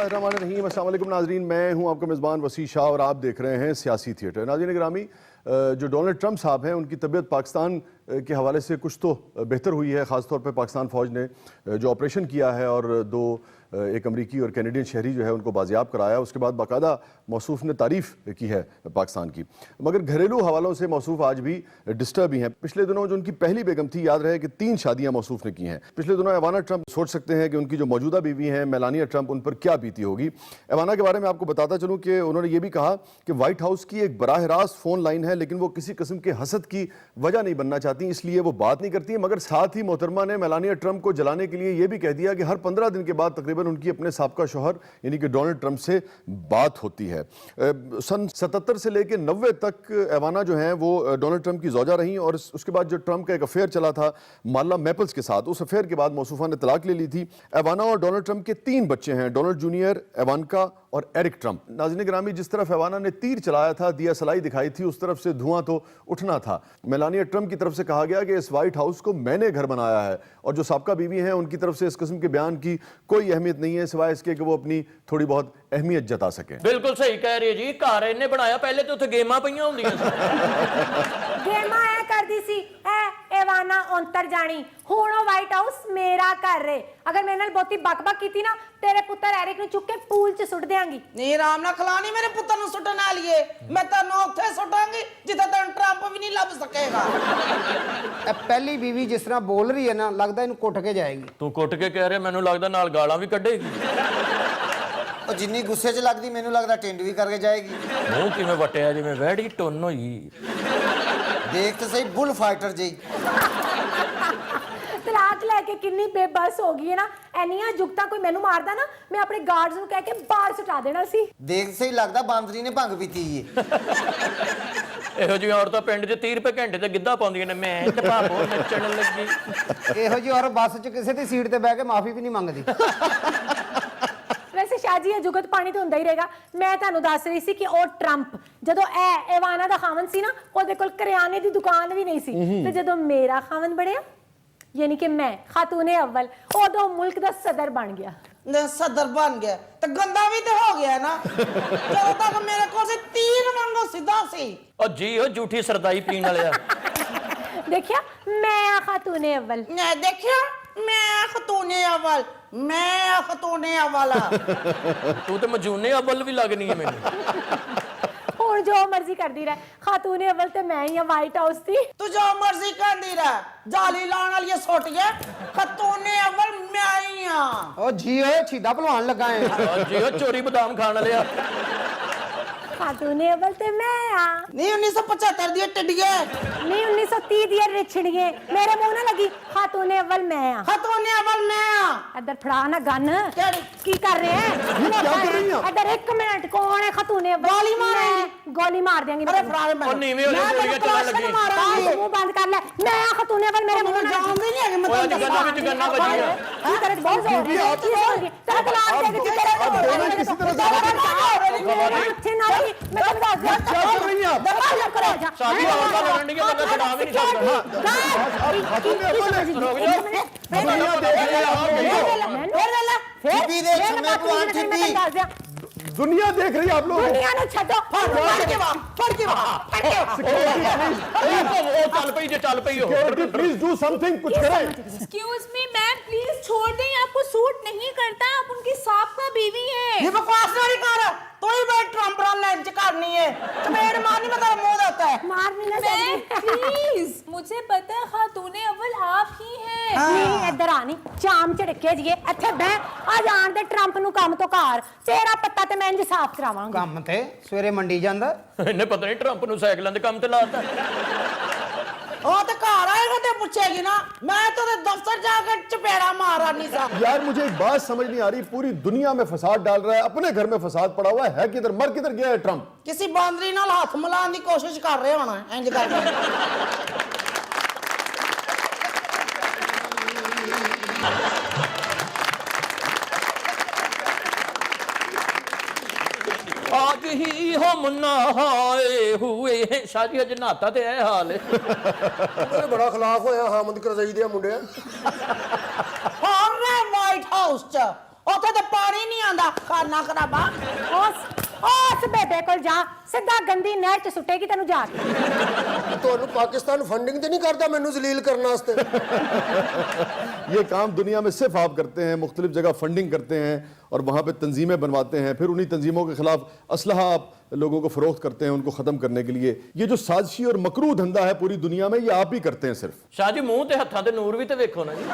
बिस्मिल्लाहिर्रहमानिर्रहीम। अस्सलाम वालेकुम नाज़रीन, मैं हूं आपका मेज़बान वसी शाह और आप देख रहे हैं सियासी थिएटर। नाज़रीन गिरामी, जो डोनाल्ड ट्रंप साहब हैं उनकी तबीयत पाकिस्तान के हवाले से कुछ तो बेहतर हुई है। ख़ास तौर पर पाकिस्तान फ़ौज ने जो ऑपरेशन किया है और एक अमरीकी और कैनेडियन शहरी जो है उनको बाजियाब कराया, उसके बाद बाकायदा मौसूफ़ ने तारीफ़ की है पाकिस्तान की। मगर घरेलू हवालों से मौसूफ़ आज भी डिस्टर्ब ही हैं। पिछले दिनों जो उनकी पहली बेगम थी, याद रहे कि 3 शादियाँ मौसूफ़ ने की हैं। पिछले दिनों एवाना ट्रंप, सोच सकते हैं कि उनकी जो मौजूदा बीवी हैं मेलानिया ट्रंप, उन पर क्या बीती होगी। एवाना के बारे में आपको बताता चलूँ कि उन्होंने ये भी कहा कि वाइट हाउस की एक बराह रास्त फ़ोन लाइन है, लेकिन वो किसी किस्म के हसद की वजह नहीं बनना चाहती, इसलिए वो बात नहीं करती। मगर साथ ही मोहतरमा ने मेलानिया ट्रंप को जलाने के लिए ये भी कह दिया कि हर 15 दिन के बाद तकरीबन उनकी अपने साबका शौहर यानी कि डोनाल्ड ट्रंप से बात होती है। सन 77 से लेकर 90 तक एवाना जो हैं वो डोनाल्ड ट्रंप की ज़ौजा रहीं, और उसके बाद जो ट्रंप का एक अफेयर चला था माला मैपल्स के साथ, उस अफेयर के बाद मौसूफा ने तलाक ले ली थी। एवाना और डोनाल्ड ट्रंप के 3 बच्चे हैं, डोनाल्ड जूनियर, एवानका और एरिक ट्रंप। नाज़रीन ग्रामी, जिस तरफ एवाना ने तीर चलाया था, दिया सलाई दिखाई थी, उस तरफ से धुआं तो उठना था। मेलानिया ट्रंप की तरफ से कहा गया कि इस वाइट हाउस को मैंने घर बनाया है, और जो साबका बीवी हैं उनकी तरफ से इस किस्म के बयान की कोई अहमियत नहीं है सिवाय इसके कि वो अपनी थोड़ी बहुत अहमियत जता सकें। बिल्कुल सही कह रही है जी, घर इन्हें बनाया, पहले तो उत्थे गेमां पईयां हुंदियां सी। गेमां ऐ करदी सी एवाना अंतर जानी, हुण ओ वाइट हाउस मेरा घर रे। अगर मेरे नाल बहुती बक-बक कीती ना, तेरे पुत्तर एरिक नु चुक के पूल च सुट देंगी। नहीं आराम ना खिलानी मेरे पुत्तर नु सुटन वालीए, मैं तन्नू उत्थे सुटांगी जिथे तन ट्रंप भी नहीं लभ सकेगा। पहली बीवी जिस तरह बोल रही है ना, लगदा इन्हू कुट के जाएगी। तू कुट के कह रहे, मैनू लगदा नाल गालां भी कढेगी। और जिन्नी गुस्से च लगदी मैनू लगदा टिंड भी करके जाएगी। मूंह किवें वटिया जिवें वैड़ी टुन होई। देख तो सही बुल फाइटर जी। तलाक लेके किन्नी बेबस हो गई है ना, एनियां जुगता कोई मैनू मारदा ना, मैं अपने गार्ड्स नु कह के बाहर सुटा देना सी। देख सही लगदा बांदरी ने भंग पीती है। ਇਹੋ ਜਿਹੀ ਔਰਤਾਂ ਪਿੰਡ 'ਚ 30 ਰੁਪਏ ਘੰਟੇ ਤੇ ਗਿੱਧਾ ਪਾਉਂਦੀਆਂ ਨੇ, ਮੈਂ ਤੇ ਭਾਬੋ ਨੱਚਣ ਲੱਗੀ। ਇਹੋ ਜਿਹੀ ਔਰ ਬੱਸ 'ਚ ਕਿਸੇ ਦੀ ਸੀਟ ਤੇ ਬਹਿ ਕੇ ਮਾਫੀ ਵੀ ਨਹੀਂ ਮੰਗਦੀ। वैसे शाजी है जुगत पानी तो हुंदा ही रहेगा। मैं तुहानू दस रही सी कि ओ ट्रंप जदों एवाना दा खावन सी ना, ओदे कोल करियाने दी दुकान भी नहीं सी, ते जदों मेरा खावन बढ़िया यानी कि मैं खातूने अव्वल, ओदों मुल्क दा सदर बन गया। सदर बन गया तो गंदा भी तो हो गया ना। जब तक मेरे को से तीर वांगू सीधा सी। ओ जी ओ झूठी सरदाई पीण वाले देखिया मैं खातूने अव्वल, मैं देखिया मैं खतूने अव्वल, मैं खतूने अव्वल। तू तो मजूने अव्वल भी लगनी है मैनू। हुण जो मर्जी करदी रह, खातूने अव्वल ते मैं ही वाइट हाउस दी। तू जो मर्जी करदी रह, जाली लाने वाली सोट गया, खतूने अव्वल मैं ही हां। ओ जी ओए छीदा भलवान लगा है। ओ जी ओ चोरी बादाम खाण वाले खातूने अव्वल ते मैं आ। नहीं 1975 दी टिड्डिए, नहीं 1930 दी रिछड़िए, मेरे मुंह ना लगी। खातूने अव्वल मैं आ। खतूने अव्वल मैं हां। इधर फड़ा ना गन। केड़ी की कर रहे हैं? इधर 1 मिनट, कौन है खातूने अव्वल? गोली मारेंगे। गोली मार देंगे। अरे फरार में ओ नीवे हो जा, गोलियां चलाने लगी। मुंह बंद कर ले। मैं खातूने अव्वल, मेरे मुंह ना जानदी नहीं है मैं ओए आज गन्ना विच गन्ना बजी है। की करे बहुत जोर है। तेरा तलाक दे के तेरे अब दोनों किसी तरह अच्छे ना मैं तो बता दिया। क्या कर रही हैं आप? दरवाजा करो जा। शादी औरतां लड़न दी बंदा छड़ा भी नहीं सकदा। खातूने अव्वल दुनिया देख रही है आप, टीवी देख सुनने को आन टीवी। दुनिया देख रही है आप लोग। दुनिया ने छड्डो। ओ चल पई जे चल पई हो। सिक्योरिटी प्लीज डू समथिंग, कुछ करें। एक्सक्यूज मी मैम, प्लीज छोड़ दें, आपको सूट नहीं करता, आप उनकी साबका बीवी हैं। ये बकवास नहीं कर, तू ही बैठ ट्रंप रन लंच करनी है, मेरे मारनी में तेरा मुंह देता है। मारनी ना मैम प्लीज, मुझे पता है खातूने अव्वल आप ही हैं। नहीं इधर आनी चाम झड़के जिए इत्थे बह आ जान दे ट्रंप नु काम तो घर तेरा पत्ता ते मैं इंज साफ करावांगी। ਕੰਮ ਤੇ ਸਵੇਰੇ ਮੰਡੀ ਜਾਂਦਾ। ਇਹਨੇ ਪਤਾ ਨਹੀਂ ਟਰੰਪ ਨੂੰ ਸਾਈਕਲਾਂ ਦੇ ਕੰਮ ਤੇ ਲਾਤਾ। ਉਹ ਤੇ ਘਰ ਆਏਗਾ ਤੇ ਪੁੱਛੇਗੀ ਨਾ, ਮੈਂ तो दफ्तर जाकर चपेड़ा मारा नहीं सा। यार मुझे एक बात समझ नहीं आ रही, पूरी दुनिया में फसाद डाल रहा है, अपने घर में फसाद पड़ा हुआ है किधर, मर किधर गया है ट्रंप? किसी बांदरी नाल हाथ मिलाने की कोशिश कर रहे होना इंज करके। आज ही हम नहाए हुए हैं। शादी अज नहाता ते है हाल है। बड़ा खिलाफ होया हामद करजाई दे मुंडे। हां मैं वाइट हाउस च ਉੱਥੇ ਤੇ ਪਾਣੀ ਨਹੀਂ ਆਂਦਾ ਖਾਨਾ ਖਰਾਬਾ ਉਸ ਬੇਬੇ ਕੋਲ ਜਾ, ਸਿੱਧਾ ਗੰਦੀ ਨਹਿਰ ਚ ਸੁੱਟੇਗੀ ਤੈਨੂੰ ਜਾ ਕੇ। ਤੁਹਾਨੂੰ ਪਾਕਿस्तान फंडिंग तो नहीं करता मैनू जलील करने वास्ते? ये काम दुनिया में सिर्फ आप करते हैं, मुख्तलिफ जगह फंडिंग करते हैं और वहाँ पे तंजीमें बनवाते हैं, फिर उन्हीं तंजीमों के खिलाफ असलहा आप लोगों को फरोख्त करते हैं उनको ख़त्म करने के लिए। ये जो साजिशी और मकरू धंधा है पूरी दुनिया में, ये आप ही करते हैं सिर्फ। ਸ਼ਾਹ ਜੀ ਮੂੰਹ ਤੇ ਹੱਥਾਂ ਤੇ ਨੂਰ ਵੀ ਤੇ ਵੇਖੋ ਨਾ ਜੀ।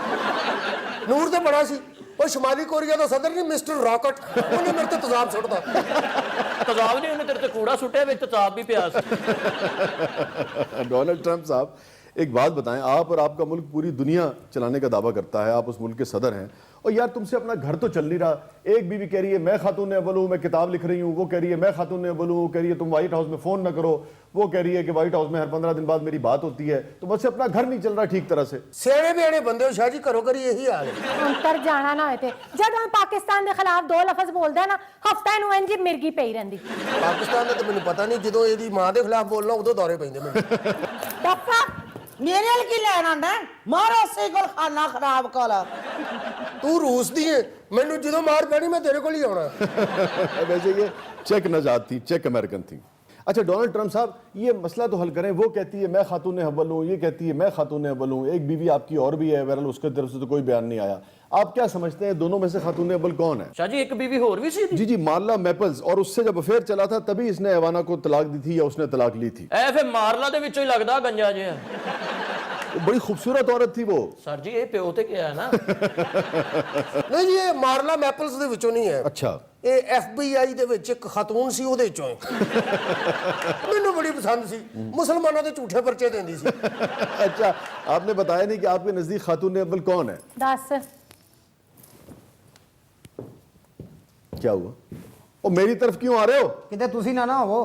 ਨੂਰ तो बड़ा सी ਉਹ ਸ਼ਮਾਲੀ ਕੋਰੀਆ ਦਾ ਸਦਰ ਨਹੀਂ ਮਿਸਟਰ ਰਾਕਟ, ਉਹਨੇ ਮੇਰੇ ਤੇ ਤਜ਼ਾਬ ਸੁੱਟਦਾ। ਤਜ਼ਾਬ ਨਹੀਂ, ਉਹਨੇ ਤੇਰੇ ਤੇ ਕੂੜਾ ਸੁੱਟਿਆ, ਵਿੱਚ ਤਜ਼ਾਬ ਵੀ ਪਿਆ ਸੀ। डोनाल्ड ट्रंप साहब, एक बात बताएं, आप और आपका मुल्क पूरी दुनिया चलाने का दावा करता है, आप उस मुल्क के सदर हैं, और यार तुमसे अपना घर तो चल नहीं रहा। एक बीवी कह रही है मैं खातून अव्वल हूँ, मैं किताब लिख रही हूँ, वो कह रही है मैं खातून अव्वल हूँ, कह रही है तुम व्हाइट हाउस में फ़ोन न करो, वो कह रही है कि व्हाइट हाउस में हर 15 दिन बाद मेरी बात होती है, तो मुझसे अपना घर नहीं चल रहा ठीक तरह से। ਸਿਆਣੇ ਬਿਆਣੇ ਬੰਦੇ ਹੋ ਸ਼ਾਹ ਜੀ, ਘਰੋਂ ਘਰੀ ਇਹੀ ਹਾਲ ਹੈ। ਅੰਤਰ ਜਾਣਾ ਨਾ ਹੋਏ ਤੇ ਜਦੋਂ ਪਾਕਿਸਤਾਨ ਦੇ ਖਿਲਾਫ ਦੋ ਲਫ਼ਜ਼ ਬੋਲਦਾ ਨਾ, ਹਫਤਾ ਇਹਨੂੰ ਇੰਜ ਮਿਰਗੀ ਪਈ ਰਹਿੰਦੀ। ਪਾਕਿਸਤਾਨ ਦਾ ਤਾਂ ਮੈਨੂੰ ਪਤਾ ਨਹੀਂ, ਜਦੋਂ ਇਹਦੀ ਮਾਂ ਦੇ ਖਿਲਾਫ ਬੋਲਣਾ ਉਦੋਂ ਦੌਰੇ ਪੈਂਦੇ ਮੈਨੂੰ। ਡੱਫਾ ਮੇਰੇ ਨਾਲ ਕੀ ਲੈਣ ਆਂਦਾ ਮਾਰੋ ਸੇ ਕੋਲ ਖਾਨਾ ਖਰਾਬ ਕੋਲ। ਤੂੰ ਰੂਸ ਦੀ ਹੈ, ਮੈਨੂੰ ਜਦੋਂ ਮਾਰ ਪੈਣੀ ਮੈਂ ਤੇਰੇ ਕੋਲ ਹੀ ਆਉਣਾ। वैसे ये चेक नजात थी, चेक अमेरिकन थी। अच्छा डोनाल्ड ट्रंप साहब, ये मसला तो हल करें। वो कहती है मैं खातून अव्वल हूँ, ये कहती है मैं खातून अव्वल हूँ, एक बीवी आपकी और भी है, बहरहाल उसके तरफ से तो कोई बयान नहीं आया। आप क्या समझते हैं दोनों में से खातून अव्वल कौन है? ਸ਼ਾਹ ਜੀ ਇੱਕ ਬੀਵੀ ਹੋਰ ਵੀ ਸੀ जी जी, मार्ला मैपल्स, और उससे जब अफेयर चला था तभी इसने एवाना को तलाक दी थी या उसने तलाक ली थी। ਐ ਫਿਰ ਮਾਰਲਾ ਦੇ ਵਿੱਚੋਂ ਹੀ ਲੱਗਦਾ ਗੰਜਾ ਜਿਹਾ। बड़ी खूबसूरत औरत थी वो। ਸਰ ਜੀ ਇਹ ਪਿਓ ਤੇ ਗਿਆ ਨਾ। ਨਹੀਂ ਜੀ, ਇਹ ਮਾਰਲਾ ਮੈਪਲਸ ਦੇ ਵਿੱਚੋਂ ਨਹੀਂ ਹੈ। अच्छा, ਇਹ FBI ਦੇ ਵਿੱਚ ਇੱਕ ਖਾਤੂਨ ਸੀ, ਉਹਦੇ ਚੋਂ ਹੈ। ਮੈਨੂੰ ਬੜੀ ਪਸੰਦ ਸੀ, ਮੁਸਲਮਾਨਾਂ ਦੇ ਝੂਠੇ ਪਰਚੇ ਦਿੰਦੀ ਸੀ। अच्छा आपने बताया नहीं कि आपके नजदीक खातून अव्वल कौन है? ਦੱਸ। क्या हुआ? ओ मेरी तरफ क्यों आ रहे हो? ਕਿਤੇ ਤੁਸੀਂ ਨਾ ਹੋਵੋ।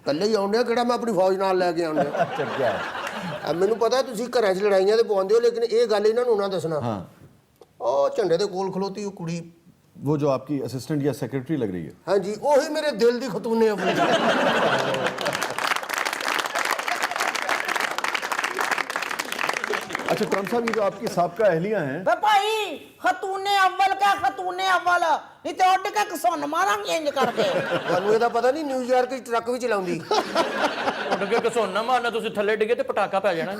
ਕੱਲੇ ਹੀ ਆਉਂਦੇ ਆ, ਕਿਹੜਾ ਮੈਂ ਆਪਣੀ ਫੌਜ ਨਾਲ ਲੈ ਕੇ ਆਉਂਦੇ ਆ। अच्छा क्या है? ਮੈਨੂੰ ਪਤਾ ਤੁਸੀਂ ਘਰਾਂ 'ਚ ਲੜਾਈਆਂ ਤੇ ਪਵਾਉਂਦੇ ਹੋ, ਲੇਕਿਨ ਇਹ ਗੱਲ ਇਹਨਾਂ ਨੂੰ ਨਾ ਦੱਸਣਾ। हाँ, ਉਹ ਝੰਡੇ ਦੇ ਕੋਲ ਖਲੋਤੀ ਉਹ ਕੁੜੀ, वो जो आपकी असिस्टेंट या सेक्रेटरी लग रही है। ਹਾਂਜੀ ਉਹੀ ਮੇਰੇ ਦਿਲ ਦੀ ਖਤੂਨੇ ਆਪਣੀ। अच्छा ट्रंप साहब, ये जो आपकी साबका अहलिया हैं, ਵੇ ਭਾਈ ਖਤੂਨੇ ਅव्वल ਕਾ ਖਤੂਨੇ ਅव्वल ਨਹੀਂ ਤੇ ਉੱਡ ਕੇ ਕਸੁੰਨ ਮਾਰਾਂਗੇ ਇੰਜ ਕਰਕੇ। ਤੁਹਾਨੂੰ ਇਹਦਾ ਪਤਾ ਨਹੀਂ, ਨਿਊਯਾਰਕ 'ਚ ਟਰੱਕ ਵੀ ਚਲਾਉਂਦੀ। ਉੱਡ ਕੇ ਘਸੋਨਾ ਮਾਰਨਾ, ਤੁਸੀਂ ਥੱਲੇ ਡਿੱਗੇ ਤੇ ਪਟਾਕਾ ਪੈ ਜਾਣਾ ਜੀ।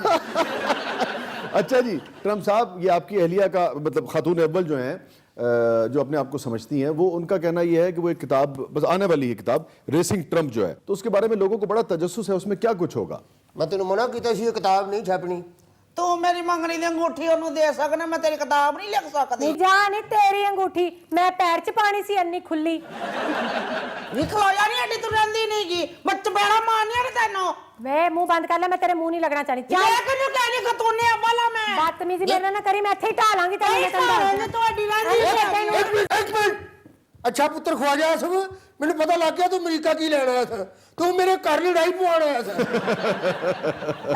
अच्छा जी ट्रंप साहब, ये आपकी अहलिया का मतलब खातून अव्वल जो हैं, जो अपने आप को समझती हैं, वो उनका कहना ये है कि वो एक किताब बस आने वाली है, किताब रेसिंग ट्रंप जो है, तो उसके बारे में लोगों को बड़ा तजस्सुस है, उसमें क्या कुछ होगा? ਮੈਂ ਤੈਨੂੰ ਮਨਾ ਕੀਤਾ ਸੀ ਇਹ ਕਿਤਾਬ ਨਹੀਂ ਛਾਪਣੀ। ਤੂੰ ਮੇਰੀ ਮੰਗਣੀ ਦੀ ਅੰਗੂਠੀ ਉਹਨੂੰ ਦੇ ਸਕਣਾ, ਮੈਂ ਤੇਰੀ ਕਿਤਾਬ ਨਹੀਂ ਲਿਖ ਸਕਦੀ। ਨੀ ਜਾ ਨੀ ਤੇਰੀ ਅੰਗੂਠੀ ਮੈਂ ਪੈਰ ਚ ਪਾਣੀ ਸੀ ਇੰਨੀ ਖੁੱਲੀ। ਨਿਕਲੋ ਯਾਰ, ਨਹੀਂ ਅੱਡੀ ਤੂੰ ਰਹਿੰਦੀ ਨਹੀਂਗੀ, ਮੈਂ ਚਪੇੜਾ ਮਾਰਨੀ ਆ ਤੈਨੂੰ। ਵੇ ਮੂੰਹ ਬੰਦ ਕਰ ਲੈ, ਮੈਂ ਤੇਰੇ ਮੂੰਹ ਨਹੀਂ ਲੱਗਣਾ ਚਾਹਦੀ। ਚੱਲ ਮੈਂ ਕਿਹਨੂੰ ਕਹਿਣੀ ਖਤੂਨੇ ਅव्वल ਆ ਮੈਂ। ਬਦਤਮੀਜ਼ੀ ਮੇਰੇ ਨਾਲ ਨਾ ਕਰੀ, ਮੈਂ ਇੱਥੇ ਹੀ ਢਾਲਾਂਗੀ ਤੈਨੂੰ। ਮੈਂ ਤੈਨੂੰ ਦੱਸ ਤੁਹਾਡੀ ਰਹਿੰਦੀ ਇੱਕ ਮਿੰਟ। ਅੱਛਾ ਪੁੱਤਰ ਖਵਾਜਾ ਆਸਫ, ਮੈਨੂੰ ਪਤਾ ਲੱਗ ਗਿਆ ਤੂੰ ਅਮਰੀਕਾ ਕੀ ਲੈਣ ਆਇਆ ਸੀ। ਤੂੰ ਮੇਰੇ ਘਰ ਲੜਾਈ ਪਵਾਉਣ ਆਇਆ ਸੀ।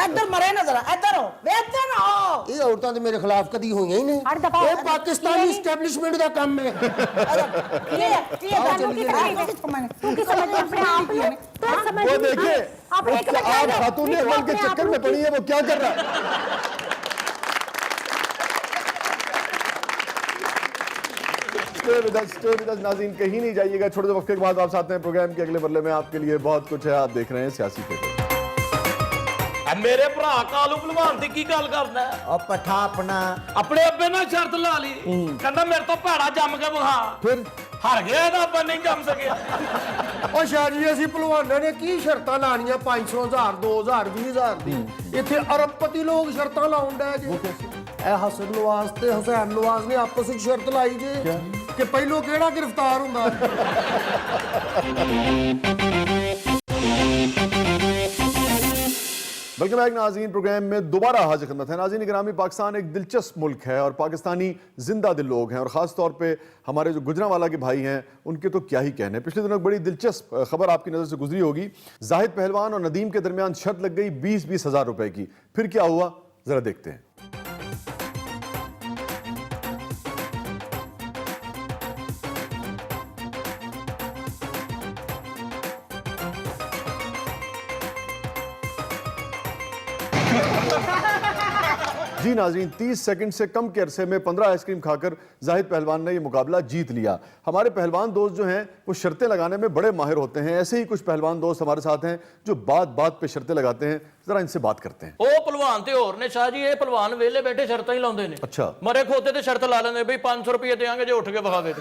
ਇੱਧਰ ਮਰੇ ਨਾ ਜ਼ਰਾ, ਇੱਧਰ ਹੋ ਵੇ, ਇੱਧਰ ਹੋ। ਇਹ ਔਰਤਾਂ ਤੇ ਮੇਰੇ ਖਿਲਾਫ ਕਦੀ ਹੋਈਆਂ ਹੀ ਨਹੀਂ। ਹਰ ਦਫਾ ਇਹ ਪਾਕਿਸਤਾਨੀ ਸਟੈਬਲਿਸ਼ਮੈਂਟ ਦਾ ਕੰਮ ਹੈ। ਕੀ ਹੈ ਤੈਨੂੰ ਕੀ ਤਕਲੀਫ ਹੈ? ਤੂੰ ਕੀ ਸਮਝਦੀ ਆਪਣੇ ਆਪ ਨੂੰ? ਤੂੰ ਸਮਝਦੀ वो देखिए, आप एक वो मिनट आप ठहरो। खातून नहीं, अव्वल के अपने चक्कर आप में पड़ी है, वो क्या कर रहा है? Stay with us, नाज़रीन कहीं नहीं जाइएगा। छोटे से वक्फे के बाद वापस आते हैं प्रोग्राम के अगले मरले में। आपके लिए बहुत कुछ है, आप देख रहे हैं सियासी थिएटर। ਮੇਰੇ ਭਰਾ ਕਾਲੂ ਭਲਵਾਨ ਦੀ ਕੀ ਗੱਲ ਕਰਦਾ? ਉਹ ਪਠਾ ਆਪਣਾ ਆਪਣੇ ਅੱਬੇ ਨਾਲ ਸ਼ਰਤ ਲਾ ਲਈ, ਕਹਿੰਦਾ ਮੇਰੇ ਤੋਂ ਭੈੜਾ ਜੰਮ ਕੇ ਵਿਖਾ। फिर ਹਾਰ ਗਿਆ ਇਹਦਾ ਅੱਬਾ, ਨਹੀਂ ਜੰਮ ਸਕਿਆ। ਉਹ ਸ਼ਾਹ ਜੀ, ਅਸੀਂ ਭਲਵਾਨਾਂ ਨੇ ਕੀ ਸ਼ਰਤਾਂ ਲਾਣੀਆਂ 500 1000 2000 20000 ਦੀ। ਇੱਥੇ ਅਰਬਪਤੀ ਲੋਕ ਸ਼ਰਤਾਂ ਲਾਉਣ ਡੈ ਜੇ। ਇਹ ਹਸਨ ਨਵਾਜ਼ ਤੇ ਹੁਸੈਨ ਨਵਾਜ਼ ਨੇ ਆਪਸ ਵਿੱਚ ਸ਼ਰਤ ਲਾਈ ਜੇ ਕਿ ਪਹਿਲੋਂ ਕਿਹੜਾ ਗ੍ਰਿਫਤਾਰ ਹੁੰਦਾ। वेलकम बैक नाज़रीन, प्रोग्राम में दोबारा हाजिर खिदमत है। नाज़रीन गिरामी, पाकिस्तान एक दिलचस्प मुल्क है और पाकिस्तानी जिंदा दिल लोग हैं, और ख़ास तौर पे हमारे जो गुजरांवाला के भाई हैं उनके तो क्या ही कहने। पिछले दिनों एक बड़ी दिलचस्प खबर आपकी नज़र से गुजरी होगी। जाहिद पहलवान और नदीम के दरमियान शर्त लग गई 20-20 हज़ार रुपए की। फिर क्या हुआ, ज़रा देखते हैं। जी नाजरीन, 30 सेकंड से कम के अरसे में 15 आइसक्रीम खाकर जाहिद पहलवान ने ये मुकाबला जीत लिया। हमारे पहलवान दोस्त जो हैं वो शर्तें लगाने में बड़े माहिर होते हैं। ऐसे ही कुछ पहलवान दोस्त हमारे साथ हैं जो बात बात पे शर्तें लगाते हैं। जरा इनसे बात करते हैं। ਉਹ ਭਲਵਾਨ ਤੇ ਹੋਰ ਨੇ ਸ਼ਾਹ ਜੀ, ਇਹ ਭਲਵਾਨ ਵੇਲੇ ਬੈਠੇ ਸ਼ਰਤਾਂ ਹੀ ਲਾਉਂਦੇ ਨੇ। ਅੱਛਾ। ਮਰੇ ਖੋਤੇ ਤੇ ਸ਼ਰਤ ਲਾ ਲੈਂਦੇ ਬਈ 500 ਰੁਪਏ ਦੇਾਂਗੇ ਜੇ ਉੱਠ ਕੇ ਵਿਖਾਵੇ ਤੇ।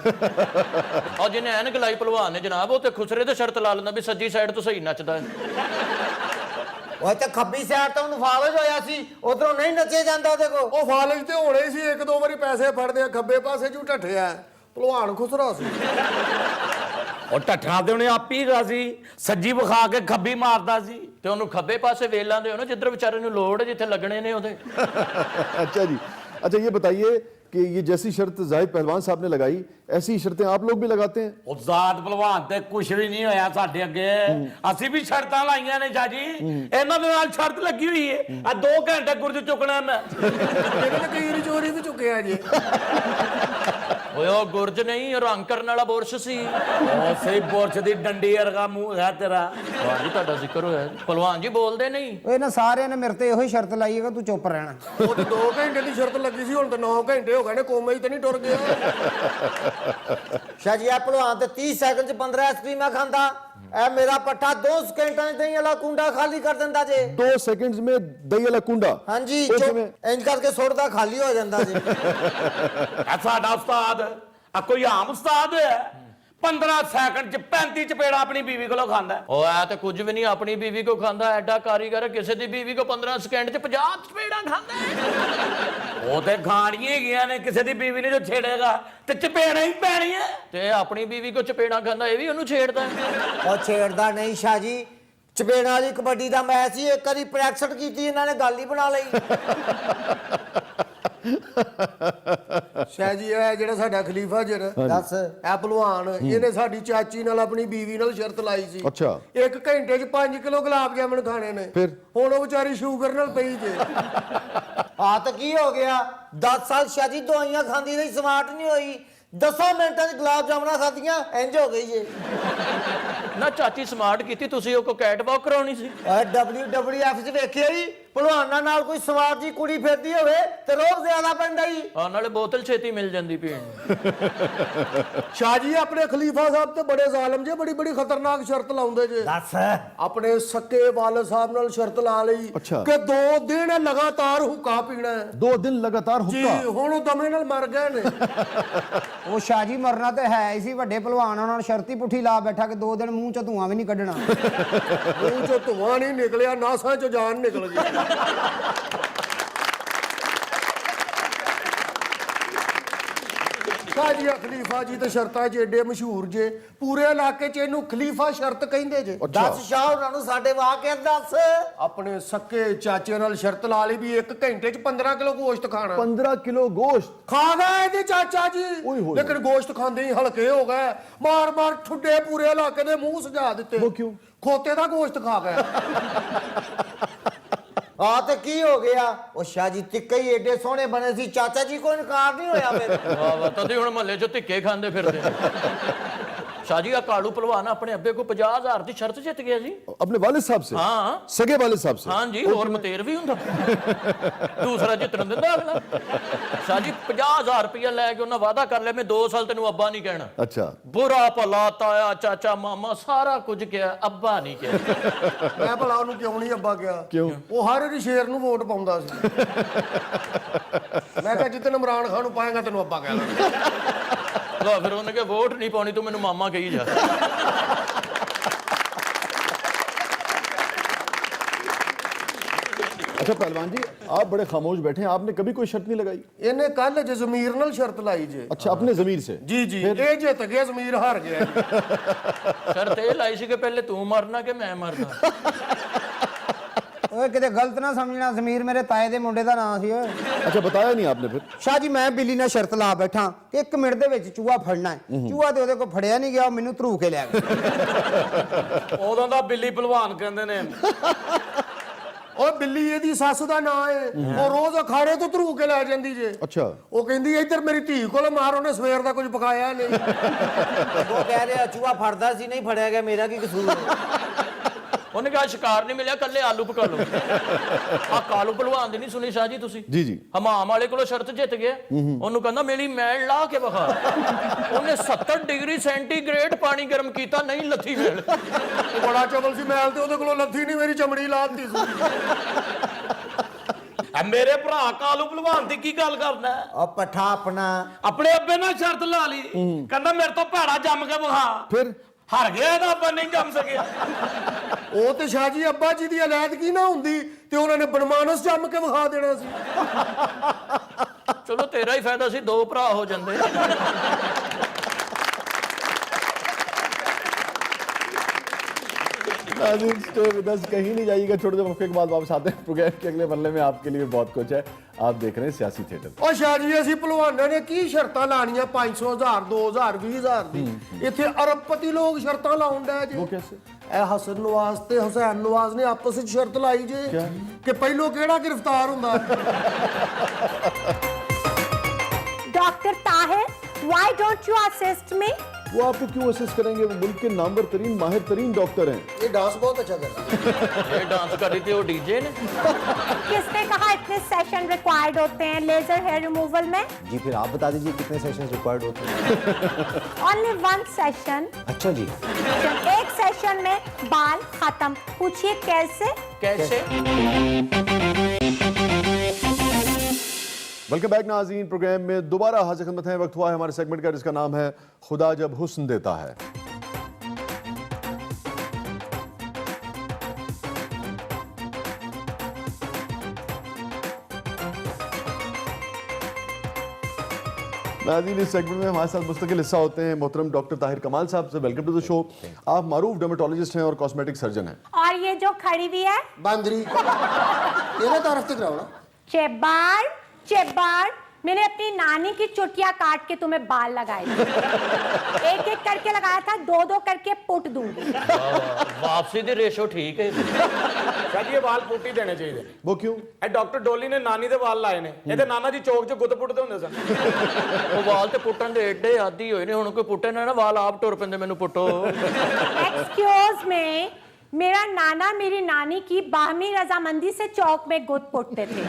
ਔਰ ਜਿਹਨੇ ਐਨਕ ਲਾਈ ਭਲਵਾਨ ਨੇ ਜਨਾਬ, ਉਹ ਤੇ ਖੁਸਰੇ ਤੇ ਸ਼ਰਤ ਲਾ ਲੈਂਦਾ ਵੀ ਸੱਜੀ ਸਾਈਡ ਤੋਂ ਸਹੀ ਨੱਚਦਾ ਹੈ। ਉਹ ਤੇ ਖੱਬੀ ਸਾਈਡ ਤੋਂ ਉਹਨੂੰ ਫਾਲਜ ਹੋਇਆ ਸੀ, ਉਧਰੋਂ ਨਹੀਂ ਨੱਚੇ ਜਾਂਦਾ ਉਹਦੇ ਕੋ। ਉਹ ਫਾਲਜ ਤੇ ਹੋਣੇ ਸੀ, ਇੱਕ ਦੋ ਵਾਰੀ ਪੈਸੇ ਫੜਦੇ ਆ, ਖੱਬੇ ਪਾਸੇ ਜੂ ਢੱਠਿਆ ਭਲਵਾਨ ਖੁਸਰਾ ਸੀ। ਉਹ ਢੱਠਾ ਤੇ ਉਹਨੇ ਆਪ ਹੀ ਗਾ ਸੀ, ਸੱਜੀ ਵਿਖਾ ਕੇ ਖੱਬੀ ਮਾਰਦਾ ਸੀ। ਤੇ ਉਹਨੂੰ ਖੱਬੇ ਪਾਸੇ ਵੇਲਾਂ ਦੇ ਹੋ ਨਾ, ਜਿੱਧਰ ਵਿਚਾਰੇ ਨੂੰ ਲੋੜ ਹੈ, ਜਿੱਥੇ ਲੱਗਣੇ ਨੇ ਉਹਦੇ। अच्छा जी, अच्छा ये बताइए कि ये जैसी शर्त जाहिद पहलवान साहब ने लगाई, ऐसी शर्तें आप लोग भी लगाते हैं? ਉਹ ਜ਼ਾਤ ਭਲਵਾਨ ਤੇ ਕੁਛ ਵੀ ਨਹੀਂ ਹੋਇਆ ਸਾਡੇ ਅੱਗੇ। ਅਸੀਂ ਵੀ ਸ਼ਰਤਾਂ ਲਾਈਆਂ ਨੇ ਜਾਜੀ, ਇਹਨਾਂ ਦੇ ਨਾਲ ਸ਼ਰਤ ਲੱਗੀ ਹੋਈ ਹੈ। ਆ 2 ਘੰਟੇ ਗੁਰਜ ਚੁੱਕਣਾ ਮੈਂ। ਇਹਨੇ ਕਈ ਚੋਰੀ ਵੀ ਚੁੱਕਿਆ ਜੀ। ਓਏ ਉਹ ਗੁਰਜ ਨਹੀਂ, ਰੰਗ ਕਰਨ ਵਾਲਾ ਬੁਰਸ਼ ਸੀ। ਉਹ ਸਹੀ ਬੁਰਸ਼ ਦੀ ਡੰਡੀ ਵਰਗਾ ਮੂੰਹ ਹੈ ਤੇਰਾ। ਹਾਂ ਜੀ, ਤੁਹਾਡਾ ਜ਼ਿਕਰ ਹੋਇਆ। ਭਲਵਾਨ ਜੀ ਬੋਲਦੇ ਨਹੀਂ। ਓਏ ਨਾ ਸਾਰਿਆਂ ਨੇ ਮੇਰੇ ਤੇ ਇਹੋ ਹੀ ਸ਼ਰਤ ਲਾਈ ਹੈਗਾ, ਤੂੰ ਚੁੱਪ ਰਹਿਣਾ। ਉਹ ਤੇ 2 ਘੰਟੇ ਦੀ ਸ਼ਰਤ ਲੱਗੀ ਸੀ, ਹੁਣ ਤਾਂ 9 ਘੰਟੇ ਹੋ ਗਏ ਨੇ, ਕੋਮੇ ਹੀ ਤੇ ਨਹੀਂ ਟੁਰ ਗਿਆ। ਸ਼ਾਹ ਜੀ ਇਹ ਭਲਵਾਨ ਤੇ 30 ਸੈਕਿੰਡ ਚ 15 ਆਈਸਕ੍ਰੀਮਾਂ ਖਾਂਦਾ। ਇਹ ਮੇਰਾ ਪੱਠਾ 2 ਸਕਿੰਟਾਂ ਚ ਦਹੀਂ ਵਾਲਾ ਕੁੰਡਾ ਖਾਲੀ ਕਰ ਦਿੰਦਾ ਜੇ। 2 सेकंड्स में दही वाला कुंडा। ਹਾਂਜੀ ਉਸ ਸਮੇਂ- ਇੰਜ ਕਰਕੇ ਸੁੱਟਦਾ ਖਾਲੀ ਹੋ ਜਾਂਦਾ ਜੀ। ਆ ਸਾਡਾ ਉਸਤਾਦ ਆ ਕੋਈ ਆਮ ਉਸਤਾਦ ਹੈ? 15 ਸੈਕਿੰਡ ਚ 35 ਚਪੇੜਾ ਆਪਣੀ ਬੀਵੀ ਕੋਲੋਂ ਖਾਂਦਾ। ਉਹ ਐ ਤੇ ਕੁਝ ਵੀ ਨਹੀਂ, ਆਪਣੀ ਬੀਵੀ ਕੋ ਖਾਂਦਾ। ਐਡਾ ਕਾਰੀਗਰ ਹੈ, ਕਿਸੇ ਦੀ ਬੀਵੀ ਕੋ 15 ਸਕਿੰਟ ਚ 50 ਚਪੇੜਾਂ ਖਾਂਦਾ ਹੈ। ਉਹ ਤੇ ਖਾਣੀਆਂ ਹੈਗੀਆਂ ਨੇ, ਕਿਸੇ ਦੀ ਬੀਵੀ ਨੇ ਜੋ ਛੇੜੇਗਾ ਤੇ ਚਪੇੜਾਂ ਹੀ ਪੈਣੀਆਂ। ਤੇ ਆਪਣੀ ਬੀਵੀ ਕੋ ਚਪੇੜਾਂ ਖਾਂਦਾ, ਇਹ ਵੀ ਉਹਨੂੰ ਛੇੜਦਾ ਹੈ। ਉਹ ਛੇੜਦਾ ਨਹੀਂ ਸ਼ਾਹ ਜੀ, ਚਪੇੜਾਂ ਵਾਲੀ ਕਬੱਡੀ ਦਾ ਮੈਚ ਸੀ, ਇੱਕ ਵਾਰੀ ਪ੍ਰੈਕਟਿਸ ਕੀਤੀ ਇਹਨਾਂ ਨੇ, ਗੱਲ ਹੀ ਬਣਾ ਲਈ। ਸ਼ਾਹ ਜੀ ਇਹ ਜਿਹੜਾ ਸਾਡਾ ਖਲੀਫਾ ਜਿਹੜਾ ਦੱਸ ਇਹ ਭਲਵਾਨ, ਇਹਨੇ ਸਾਡੀ ਚਾਚੀ ਨਾਲ ਆਪਣੀ ਬੀਵੀ ਨਾਲ ਸ਼ਰਤ ਲਾਈ ਸੀ। ਅੱਛਾ। 1 ਘੰਟੇ ਚ 5 ਕਿਲੋ ਗੁਲਾਬ ਜਾਮਣ ਖਾਣੇ ਨੇ। ਫਿਰ? ਹੁਣ ਉਹ ਵਿਚਾਰੀ ਸ਼ੂਗਰ ਨਾਲ ਪਈ ਜੇ। ਆ ਤਾਂ ਕੀ ਹੋ ਗਿਆ? 10 ਸਾਲ ਸ਼ਾਹ ਜੀ ਦਵਾਈਆਂ ਖਾਂਦੀ ਰਹੀ, ਸਮਾਰਟ ਨਹੀਂ ਹੋਈ। 10 ਮਿੰਟਾਂ ਚ ਗੁਲਾਬ ਜਾਮਣਾ ਖਾਧੀਆਂ, ਇੰਜ ਹੋ ਗਈ ਜੇ। ਨਾ ਚਾਚੀ ਸਮਾਰਟ ਕੀਤੀ, ਤੁਸੀਂ ਉਹ ਕੋ ਕੈਟ ਵਾਕ ਕਰਾਉਣੀ ਸੀ। WWF ਚ ਵੇਖਿਆ ਹੀ ਭਲਵਾਨਾਂ ਨਾਲ ਕੋਈ ਸਵਾਰ ਜੀ ਕੁੜੀ ਫਿਰਦੀ ਹੋਵੇ ਤੇ ਰੋਜ਼ ਜ਼ਿਆਦਾ ਪੈਂਦਾ ਹੀ। ਆ ਨਾਲੇ ਬੋਤਲ ਛੇਤੀ ਮਿਲ ਜਾਂਦੀ ਪੀਣ ਨੂੰ। ਸ਼ਾਹ ਜੀ ਆਪਣੇ ਖਲੀਫਾ ਸਾਹਿਬ ਤੇ ਬੜੇ ਜ਼ਾਲਮ ਜੇ, ਬੜੀ ਬੜੀ ਖਤਰਨਾਕ ਸ਼ਰਤ ਲਾਉਂਦੇ ਜੇ। ਦੱਸ ਆਪਣੇ ਸੱਕੇ ਵਾਲਦ ਸਾਹਿਬ ਨਾਲ ਸ਼ਰਤ ਲਾ ਲਈ ਅੱਛਾ। ਕਿ 2 ਦਿਨ ਲਗਾਤਾਰ ਹੁੱਕਾ ਪੀਣਾ ਹੈ। 2 दिन लगातार ਜੀ हुक्का। ਹੁਣ ਉਹ ਦਮੇ ਨਾਲ ਮਰ ਗਏ ਨੇ। ਉਹ ਸ਼ਾਹ ਜੀ ਮਰਨਾ ਤੇ ਹੈ ਹੀ ਸੀ, ਵੱਡੇ ਭਲਵਾਨਾਂ ਨਾਲ ਸ਼ਰਤੀ ਪੁੱਠੀ ਲਾ ਬੈਠਾ ਕਿ 2 ਦਿਨ ਮੂੰਹ ਚੋਂ ਧੂਆਂ ਵੀ ਨਹੀਂ ਕੱਢਣਾ। ਮੂੰਹ ਚੋਂ ਧੂਆਂ ਨਹੀਂ ਨਿਕਲਿਆ, ਨਾਸਾਂ ਚੋਂ ਜਾਨ ਨਿਕਲ ਗਈ। ਸ਼ਾਹ ਜੀ ਖਲੀਫਾ ਜੀ ਤੇ ਸ਼ਰਤਾਂ 'ਚ ਏਡੇ ਮਸ਼ਹੂਰ ਜੇ, ਪੂਰੇ ਇਲਾਕੇ 'ਚ ਇਹਨੂੰ ਖਲੀਫਾ ਸ਼ਰਤ ਕਹਿੰਦੇ ਜੇ। ਦੱਸ ਸ਼ਾਹ ਉਹਨਾਂ ਨੂੰ ਸਾਡੇ ਵਾਕਿਆ ਦੱਸ। ਆਪਣੇ ਸੱਕੇ ਚਾਚੇ ਨਾਲ ਸ਼ਰਤ ਲਾ ਲਈ ਵੀ 1 ਘੰਟੇ 'ਚ 15 ਕਿਲੋ ਗੋਸ਼ਤ ਖਾਣਾ। 15 किलो गोश्त। ਖਾ ਗਏ ਇਹਦੇ ਚਾਚਾ ਜੀ, ਓਏ ਹੋਏ। ਲੇਕਿਨ ਗੋਸ਼ਤ ਖਾਂਦੇ ਹੀ ਹਲਕੇ ਹੋ ਗਏ, ਮਾਰ ਮਾਰ ਠੁੱਡੇ ਪੂਰੇ ਇਲਾਕੇ ਦੇ ਮੂੰਹ ਸਜਾ ਦਿੱਤੇ। ਉਹ ਕਿਉਂ? ਖੋਤੇ ਦਾ ਗੋਸ਼ਤ ਖਾ ਗਏ। ਆ ਤੇ ਕੀ ਹੋ ਗਿਆ? ਉਹ ਸ਼ਾਹ ਜੀ ਟਿੱਕੇ ਹੀ ਏਡੇ ਸੋਹਣੇ ਬਣੇ ਸੀ, ਚਾਚਾ ਜੀ ਕੋਈ ਇਨਕਾਰ ਨਹੀਂ ਹੋਇਆ ਫਿਰ। ਵਾਹ ਵਾਹ, ਤਦੇ ਹੁਣ ਮਹੱਲੇ 'ਚ ਧਿੱਕੇ ਖਾਂਦੇ ਫਿਰਦੇ ਨੇ। ਸ਼ਾਹ ਜੀ ਆ ਕਾਲੂ ਭਲਵਾਨ ਆਪਣੇ ਅੱਬੇ ਕੋ 50,000 ਦੀ ਸ਼ਰਤ ਜਿੱਤ ਗਿਆ ਜੀ। अपने वालिद साहब से? हाँ। सगे वालिद साहब से? ਹਾਂ ਜੀ, ਹੋਰ ਮਤੇਰ ਵੀ ਹੁੰਦਾ। ਦੂਸਰਾ ਜਿੱਤਣ ਦਿੰਦਾ ਅਗਲਾ। ਸ਼ਾਹ ਜੀ 50,000 ਰੁਪਇਆ ਲੈ ਕੇ ਉਹਨਾਂ ਵਾਅਦਾ ਕਰ ਲਿਆ, ਮੈਂ 2 ਸਾਲ ਤੈਨੂੰ ਅੱਬਾ ਨਹੀਂ ਕਹਿਣਾ। अच्छा। ਬੁਰਾ ਭਲਾ ਤਾਇਆ ਚਾਚਾ ਮਾਮਾ ਸਾਰਾ ਕੁਝ ਕਿਹਾ, ਅੱਬਾ ਨਹੀਂ ਕਿਹਾ। ਮੈਂ ਭਲਾ ਉਹਨੂੰ ਕਿਉਂ ਨਹੀਂ ਅੱਬਾ ਗਿਆ? ਕਿਉਂ? ਉਹ ਹਰ ਵਾਰੀ ਸ਼ੇਰ ਨੂੰ ਵੋਟ ਪਾਉਂਦਾ ਸੀ। ਮੈਂ ਕਿਹਾ ਜਿੱਦਨ ਇਮਰਾਨ ਖਾਨ ਨੂੰ ਪਾਏਗਾ ਤੈਨੂੰ ਅੱਬਾ ਕਹਿ ਦਾਂਗਾ। ਲੋ ਫਿਰ ਉਹਨੇ ਕਿਹਾ ਵੋਟ ਨਹੀਂ ਪਾਉਣੀ, ਤੂੰ ਮੈਨੂੰ ਮਾਮਾ ਕਹੀ ਜਾ। अच्छा पहलवान जी, आप बड़े खामोश बैठे हैं, आपने कभी कोई शर्त नहीं लगाई? ਇਹਨੇ ਕੱਲ ਜਜ਼ਮੀਰ ਨਾਲ ਸ਼ਰਤ ਲਾਈ ਜੇ। अच्छा, अपने जमीर से? ਜੀ ਜੀ, ਇਹ ਜਿੱਤ ਗਿਆ, ਜ਼ਮੀਰ ਹਾਰ ਗਿਆ। ਸ਼ਰਤ ਇਹ ਲਾਈ ਸੀ ਕਿ ਪਹਿਲੇ ਤੂੰ ਮਰਨਾ ਕਿ ਮੈਂ ਮਰਨਾ। ਓਏ ਕਿਤੇ ਗਲਤ ਨਾ ਸਮਝਣਾ, ਜ਼ਮੀਰ ਮੇਰੇ ਤਾਏ ਦੇ ਮੁੰਡੇ ਦਾ ਨਾਂ ਸੀ। ਓਏ अच्छा, बताया नहीं आपने फिर? ਸ਼ਾਹ ਜੀ ਮੈਂ ਬਿੱਲੀ ਨਾਲ ਸ਼ਰਤ ਲਾ ਬੈਠਾ ਕਿ 1 ਮਿੰਟ ਦੇ ਵਿੱਚ ਚੂਹਾ ਫੜਨਾ ਹੈ। ਚੂਹਾ ਤੇ ਉਹਦੇ ਕੋਲ ਫੜਿਆ ਨਹੀਂ ਗਿਆ, ਉਹ ਮੈਨੂੰ ਧਰੂ ਕੇ ਲੈ ਗਿਆ। ਉਦੋਂ ਦਾ ਬਿੱਲੀ ਭਲਵਾਨ ਕਹਿੰਦੇ ਨੇ। ਉਹ ਬਿੱਲੀ ਇਹਦੀ ਸੱਸ ਦਾ ਨਾਂ ਹੈ, ਉਹ ਰੋਜ਼ ਅਖਾੜੇ ਤੋਂ ਧਰੂ ਕੇ ਲੈ ਜਾਂਦੀ ਜੇ। अच्छा। ਉਹ ਕਹਿੰਦੀ ਇੱਧਰ ਮੇਰੀ ਧੀ ਕੋਲ ਮਾਰ, ਉਹਨੇ ਸਵੇਰ ਦਾ ਕੁਝ ਪਕਾਇਆ ਨਹੀਂ। ਉਹ ਕਹਿ ਰਿਹਾ ਚੂਹਾ ਫੜਦਾ ਸੀ, ਨਹੀਂ ਫੜਿਆ ਗਿਆ, ਮੇਰਾ ਕੀ ਕਸੂਰ ਹੈ? ਉਹਨੇ ਕਿਹਾ ਸ਼ਿਕਾਰ ਨਹੀਂ ਮਿਲਿਆ, ਕੱਲੇ ਆਲੂ ਪਕਾ ਲਓ। ਆ ਕਾਲੂ ਭਲਵਾਨ ਦੀ ਨਹੀਂ ਸੁਣੀ ਸ਼ਾਹ ਜੀ ਤੁਸੀਂ? ਜੀ ਜੀ। ਹਮਾਮ ਵਾਲੇ ਕੋਲੋਂ ਸ਼ਰਤ ਜਿੱਤ ਗਿਆ, ਉਹਨੂੰ ਕਹਿੰਦਾ ਮੇਰੀ ਮੈਲ ਲਾ ਕੇ ਵਿਖਾ। ਉਹਨੇ 70 ਡਿਗਰੀ ਸੈਂਟੀਗ੍ਰੇਡ ਪਾਣੀ ਗਰਮ ਕੀਤਾ, ਨਹੀਂ ਲੱਥੀ ਮੈਲ। ਬੜਾ ਚਵਲ ਸੀ, ਮੈਲ ਤੇ ਉਹਦੇ ਕੋਲੋਂ ਲੱਥੀ ਨਹੀਂ, ਮੇਰੀ ਚਮੜੀ ਲਾਤੀ ਸੀ। ਮੇਰੇ ਭਰਾ ਕਾਲੂ ਭਲਵਾਨ ਦੀ ਕੀ ਗੱਲ ਕਰਨਾ? ਆ ਪੱਠਾ ਆਪਣਾ ਆਪਣੇ ਅੱਬੇ ਨਾਲ ਸ਼ਰਤ ਲਾ ਲਈ, ਕਹਿੰਦਾ ਮੇਰੇ ਤੋਂ ਭੈੜਾ ਜੰਮ ਕੇ ਵਿਖਾ। ਫਿਰ ਹਾਰ ਗਿਆ ਇਹਦਾ ਅੱਬਾ, ਨਹੀਂ ਜੰਮ ਸਕਿਆ। ਉਹ ਤੇ ਸ਼ਾਹ ਜੀ ਅੱਬਾ ਜੀ ਦੀ ਅਲੈਦਗੀ ਨਾ ਹੁੰਦੀ ਤੇ ਉਹਨਾਂ ਨੇ ਬਨਮਾਨਸ ਜੰਮ ਕੇ ਵਿਖਾ ਦੇਣਾ ਸੀ। ਚਲੋ ਤੇਰਾ ਹੀ ਫਾਇਦਾ ਸੀ, 2 ਭਰਾ ਹੋ ਜਾਂਦੇ। नाज़रीन, स्टे विद अस, कहीं नहीं जाइएगा। छोटे से वक्फे के बाद वापस आते हैं। प्रोग्राम के अगले मरले में आपके लिए बहुत कुछ है। आप देख रहे हैं सियासी थिएटर। ਉਹ ਸ਼ਾਹ ਜੀ ਅਸੀਂ ਭਲਵਾਨਾਂ ਨੇ ਕੀ ਸ਼ਰਤਾਂ ਲਾਣੀਆਂ 500 1000 2000 20000 ਦੀ। ਇੱਥੇ ਅਰਬਪਤੀ ਲੋਕ ਸ਼ਰਤਾਂ ਲਾਉਣ ਡਿਆ ਜੇ। वो कैसे? ਇਹ ਹਸਨ ਨਵਾਜ਼ ਤੇ ਹੁਸੈਨ ਨਵਾਜ਼ ਨੇ ਆਪਸ ਵਿੱਚ ਸ਼ਰਤ ਲਾਈ ਜੇ ਕਿ ਪਹਿਲੋਂ ਕਿਹੜਾ ਗ੍ਰਿਫਤਾਰ ਹੁੰਦਾ। Doctor Tahir, why don't you assist me? वो आपको क्यों असिस्ट करेंगे? वो मुल्क के नामवर तरीन माहिर तरीन डॉक्टर हैं। ਇਹ ਡਾਂਸ ਬਹੁਤ ਅੱਛਾ ਕਰਦਾ। ਇਹ ਡਾਂਸ ਕਰੀ ਤੇ ਉਹ ਡੀਜੇ ਨੇ। किसने कहा इतने सेशन रिक्वायर्ड होते हैं लेजर हेयर रिमूवल में? जी फिर आप बता दीजिए कितने सेशंस रिक्वायर्ड होते हैं? Only one session। अच्छा जी। एक सेशन में बाल खत्म। पूछिए कैसे? कैसे? वेलकम बैक नाज़रीन। प्रोग्राम में दोबारा हाजिर खिदमत है। वक्त हुआ है हमारे सेगमेंट का, जिसका नाम है खुदा जब हुस्न देता है। नाज़रीन, इस सेगमेंट में हमारे साथ मुस्तकिल हिस्सा होते हैं मोहतरम डॉक्टर ताहिर कमाल साहब से। Welcome to the show. आप मारूफ डर्मेटोलॉजिस्ट हैं और कॉस्मेटिक सर्जन हैं। और ये जो खड़ी हुई है ਬਾਂਦਰੀ ਇਹਨੇ ਤਾਰਫ ਤੇ ਕਰਾਉਣਾ। चेबार, चेबार, मैंने अपनी नानी की चुटिया काट के तुम्हें बाल लगाए थे। एक एक करके लगाया था, 2-2 करके पुट दूंगी। ਵਾਪਸੀ ਦੀ ਰੇਸ਼ੋ ਠੀਕ ਹੈ। ਸ਼ਾਹ ਜੀ ਇਹ ਵਾਲ ਪੁੱਟੀ ਦੇਣੇ ਚਾਹੀਦੇ। वो क्यों? ਇਹ ਡਾਕਟਰ ਡੋਲੀ ਨੇ ਨਾਨੀ ਦੇ ਵਾਲ ਲਾਏ ਨੇ, ਇਹਦੇ ਨਾਨਾ ਜੀ ਚੌਕ 'ਚ ਗੁੱਤ ਪੁੱਟਦੇ ਹੁੰਦੇ ਸਨ। ਉਹ ਵਾਲ ਤੇ ਪੁੱਟਣ ਦੇ ਏਡੇ ਆਦੀ ਹੋਏ ਨੇ, ਹੁਣ ਕੋਈ ਪੁੱਟੇ ਨਾ ਵਾਲ ਆਪ ਟੁਰ ਪੈਂਦੇ, ਮੈਨੂੰ ਪੁੱਟੋ। एक्सक्यूज में, मेरा नाना मेरी नानी की बाहमी रजामंदी से चौक में गुद पुटते थे।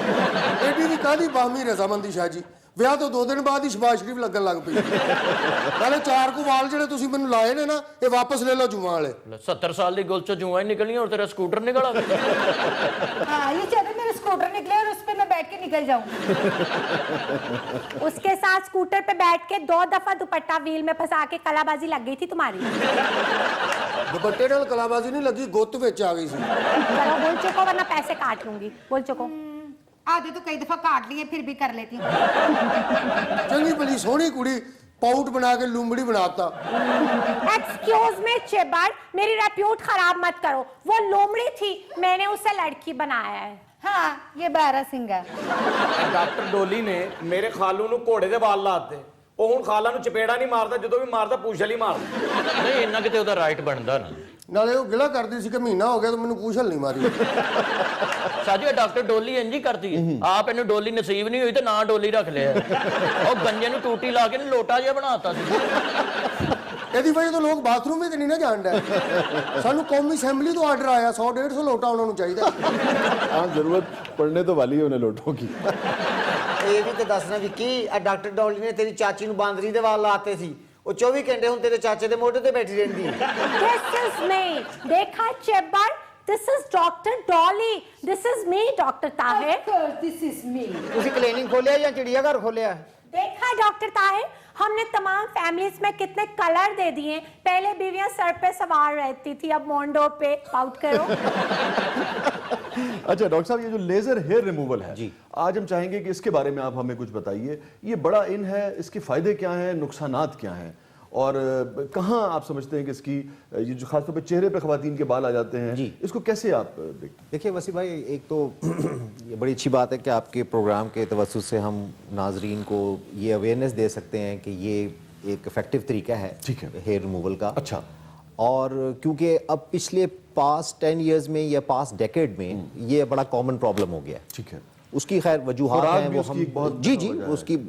ਐਡੀ ਦੀ ਕਾਹਦੀ ਬਾਹਮੀ ਰਜ਼ਾਮੰਦੀ ਸ਼ਾਹ ਜੀ? ਵਿਆਹ ਤੋਂ 2 ਦਿਨ ਬਾਅਦ ਹੀ ਸ਼ਬਾਜ਼ ਸ਼ਰੀਫ ਲੱਗਣ ਲੱਗ ਪਈ। ਨਾਲੇ 4 ਕੁ ਵਾਲ ਜਿਹੜੇ ਤੁਸੀਂ ਮੈਨੂੰ ਲਾਏ ਨੇ ਨਾ, ਇਹ ਵਾਪਸ ਲੈ ਲਓ ਜੂਆਂ ਵਾਲੇ। 70 ਸਾਲ ਦੀ ਗੁਲ ਚੋਂ ਜੂਆਂ ਹੀ ਨਿਕਲੀਆਂ, और तेरा स्कूटर निकला। हाँ, ये चलो मेरे स्कूटर निकले और उस पे मैं बैठ के निकल जाऊं। उसके साथ स्कूटर पे बैठ के 2 दफा दुपट्टा व्हील में फंसा के कलाबाजी लग गई थी तुम्हारी। ਦੁਪੱਟੇ ਨਾਲ ਕਲਾਬਾਜ਼ੀ ਨਹੀਂ ਲੱਗੀ, ਗੁੱਤ ਵਿੱਚ ਆ ਗਈ ਸੀ। चलो बोल चुको वरना पैसे काट लूंगी। बोल चुको। आधे तो कई दफा काट लिए, फिर भी कर लेती हूँ। ਚੰਗੀ ਭਲੀ ਸੋਹਣੀ ਕੁੜੀ ਪਾਊਟ ਬਣਾ ਕੇ ਲੂੰਬੜੀ ਬਣਾਤਾ। एक्सक्यूज मी चेबार, मेरी रेप्यूट खराब मत करो। वो लोमड़ी थी, मैंने उसे लड़की बनाया है। हाँ, ये बारह सिंह है। ਡਾਕਟਰ ਡੋਲੀ ਨੇ ਮੇਰੇ ਖਾਲੂ ਨੂੰ ਘੋੜੇ ਦੇ ਵਾਲ ਲਾਤੇ। ਉਹ ਹੁਣ ਖਾਲਾ ਨੂੰ ਚਪੇੜਾ ਨਹੀਂ ਮਾਰਦਾ, ਜਦੋਂ ਵੀ ਮਾਰਦਾ ਪੂਛਲ ਹੀ ਮਾਰਦਾ। ਨਹੀਂ ਇੰਨਾ ਕਿਤੇ ਉਹਦਾ ਰਾਈਟ ਬਣਦਾ ਨਾ। ਨਾਲੇ ਉਹ ਗਿਲਾ ਕਰਦੀ ਸੀ ਕਿ ਮਹੀਨਾ ਹੋ ਗਿਆ ਤਾਂ ਮੈਨੂੰ ਪੂਛਲ ਨਹੀਂ ਮਾਰੀ। ਸਾਜੀ ਡਾਕਟਰ ਡੋਲੀ ਇੰਜ ਹੀ ਕਰਦੀ ਹੈ। ਆਪ ਇਹਨੂੰ ਡੋਲੀ ਨਸੀਬ ਨਹੀਂ ਹੋਈ ਤੇ ਨਾ ਡੋਲੀ ਰੱਖ ਲਿਆ। ਉਹ ਗੰਜੇ ਨੂੰ ਟੂਟੀ ਲਾ ਕੇ ਲੋਟਾ ਜਿਹਾ ਬਣਾਤਾ ਸੀ। ਇਹਦੀ ਵਜ੍ਹਾ ਤੋਂ ਲੋਕ ਬਾਥਰੂਮ ਵਿੱਚ ਨਹੀਂ ਨਾ ਜਾਣਦਾ। ਸਾਨੂੰ ਕੌਮੀ ਅਸੈਂਬਲੀ ਤੋਂ ਆਰਡਰ ਆਇਆ 100-150 ਲੋਟਾ ਉਹਨਾਂ ਨੂੰ ਚਾਹੀਦਾ। हाँ, जरूरत पड़ने तो वाली है उन्हें लोटों की। ਇਹ ਵੀ ਤੇ ਦੱਸਣਾ ਵੀ ਕੀ ਆ ਡਾਕਟਰ ਡੋਲੀ ਨੇ ਤੇਰੀ ਚਾਚੀ ਨੂੰ ਬਾਂਦਰੀ ਦੇ ਵਾਲ ਲਾਤੇ ਸੀ। ਉਹ 24 ਘੰਟੇ ਹੁਣ ਤੇਰੇ ਚਾਚੇ ਦੇ ਮੋਢੇ ਤੇ ਬੈਠੀ ਰਹਿੰਦੀ ਹੈ। This is me. देखा चेबार? This is Dr. Dolly. This is me, Dr. Tahir. Of course, this is me. ਤੁਸੀਂ ਕਲੀਨਿਕ ਖੋਲਿਆ ਜਾਂ ਚਿੜੀਆ ਘਰ ਖੋਲਿਆ? देखा डॉक्टर ताहिर, हमने तमाम फैमिलीज में कितने कलर दे दिए। पहले बीवियां सर पे सवार रहती थी, अब मोंडो पे पाउट करो। अच्छा डॉक्टर साहब, ये जो लेजर हेयर रिमूवल है, जी, आज हम चाहेंगे कि इसके बारे में आप हमें कुछ बताइए। ये बड़ा इन है, इसके फायदे क्या हैं, नुकसानात क्या हैं, और कहाँ आप समझते हैं कि इसकी ये जो खासतौर पे चेहरे पे ख़वातीन के बाल आ जाते हैं, जी, इसको कैसे आप देखते हैं? देखिए वसी भाई, एक तो ये बड़ी अच्छी बात है कि आपके प्रोग्राम के तवज्जुह से हम नाजरीन को ये अवेयरनेस दे सकते हैं कि ये एक इफ़ेक्टिव तरीका है हेयर रिमूवल का। अच्छा। और क्योंकि अब पिछले पास्ट 10 ईयर्स में या पास्ट डेकेड में ये बड़ा कॉमन प्रॉब्लम हो गया। ठीक है। उसकी खैर वजूहात हैं, वो हम बहुत जी उसकी